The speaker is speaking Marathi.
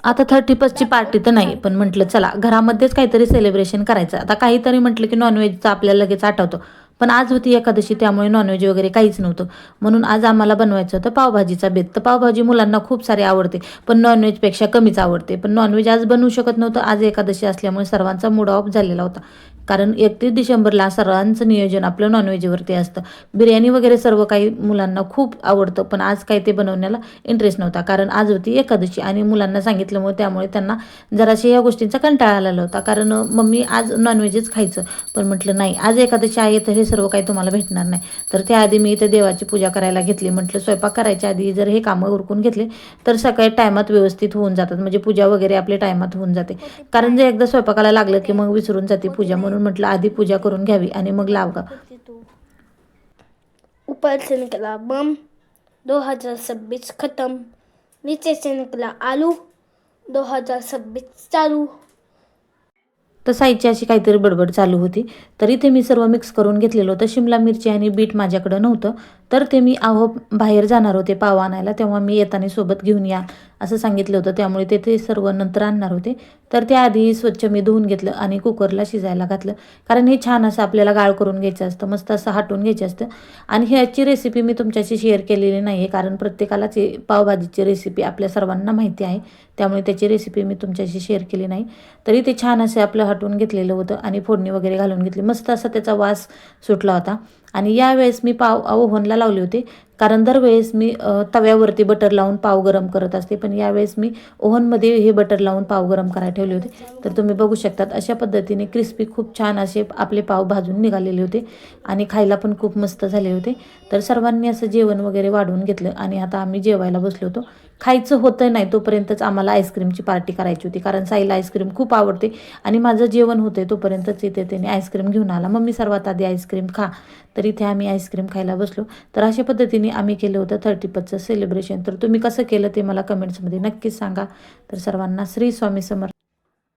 आता 31ची पार्टी तर नाही, पण म्हटलं चला घरामध्येच काहीतरी सेलिब्रेशन करायचं. आता काहीतरी म्हटलं की नॉनव्हेजचं आपल्याला लगेच आठवतं. पण आज होती एकादशी, त्यामुळे नॉनव्हेज वगैरे काहीच नव्हतं. म्हणून आज आम्हाला बनवायचं होतं पावभाजीचा बेत. तर पावभाजी मुलांना खूप सारी आवडते, पण नॉनव्हेजपेक्षा कमीच आवडते. पण नॉनव्हेज आज बनवू शकत नव्हतं. आज एकादशी असल्यामुळे सर्वांचा मूड ऑफ झालेला होता. कारण 31 डिसेंबरला सर्वांचं नियोजन आपलं नॉनव्हेजवरती असतं. बिर्याणी वगैरे सर्व काही मुलांना खूप आवडतं, पण आज काही ते बनवण्याला इंटरेस्ट नव्हता. कारण आज होती एकादशी आणि मुलांना सांगितल्यामुळे त्यामुळे त्यांना जराशी या गोष्टींचा कंटाळा आलेला होता. कारण मम्मी आज नॉनव्हेजच खायचं. पण म्हटलं नाही, आज एकादशी आहे तर हे सर्व काही तुम्हाला भेटणार नाही. तर त्याआधी मी इथे देवाची पूजा करायला घेतली. म्हटलं स्वयंपाक करायच्या आधी जर हे कामं उरकून घेतले तर सकाळी टायमात व्यवस्थित होऊन जातात. म्हणजे पूजा वगैरे आपल्या टायमात होऊन जाते. कारण जर एकदा स्वयंपाकाला लागलं की मग विसरून जाते पूजा. म्हणून म्हटलं आधी पूजा करून घ्यावी आणि मग लावगा. ऊपर से निकला बम, 2026 खत्म. नीचे से निकला आलू, 2026 चालू. तर साईची अशी काहीतरी बडबड चालू होती. तर इथे मी सर्व मिक्स करून घेतलेलं होतं. शिमला मिरची आणि बीट माझ्याकडं नव्हतं, तर ते मी बाहेर जाणार होते पाव आणायला. तेव्हा मी येताना सोबत घेऊन या असं सांगितलं होतं. त्यामुळे ते सर्व नंतर आणणार होते. तर त्याआधी स्वच्छ मी धुवून घेतलं आणि कुकरला शिजायला घातलं. कारण हे छान असं आपल्याला गाळ करून घ्यायचं असतं, मस्त असं हाटून घ्यायचं असतं. आणि ह्याची रेसिपी मी तुमच्याशी शेअर केलेली नाही आहे, कारण प्रत्येकालाच पावभाजीची रेसिपी आपल्या सर्वांना माहिती आहे. त्यामुळे त्याची रेसिपी मी तुमच्याशी शेअर केली नाही. तरी ते छान असे आपलं हटवून घेतलेलं होतं आणि फोडणी वगैरे घालून घेतली. मस्त असा त्याचा वास सुटला होता. आणि यावेळेस मी पाव ओव्हनला लावले होते, कारण दरवेळेस मी तव्यावरती बटर लावून पाव गरम करत असते. पण यावेळेस मी ओव्हनमध्ये हे बटर लावून पाव गरम करायला ठेवले होते. तर तुम्ही बघू शकतात अशा पद्धतीने क्रिस्पी खूप छान असे आपले पाव भाजून निघालेले होते आणि खायला पण खूप मस्त झाले होते. तर सर्वांनी असं जेवण वगैरे वाढवून घेतलं आणि आता आम्ही जेवायला बसलो होतो. खायचं होतं नाही तोपर्यंतच आम्हाला आईस्क्रीमची पार्टी करायची होती, कारण साईला आईस्क्रीम खूप आवडते. आणि माझं जेवण होतं तोपर्यंतच इथे त्याने आईस्क्रीम घेऊन आला. मम्मी सर्वात आधी आईस्क्रीम खा. तर इथे आम्ही आईस्क्रीम खायला बसलो. तर अशा पद्धतीने आम्ही केलं होतं 31चं सेलिब्रेशन. तर तुम्ही कसं केलं ते मला कमेंट्समध्ये नक्कीच सांगा. तर सर्वांना श्री स्वामी समर्थ.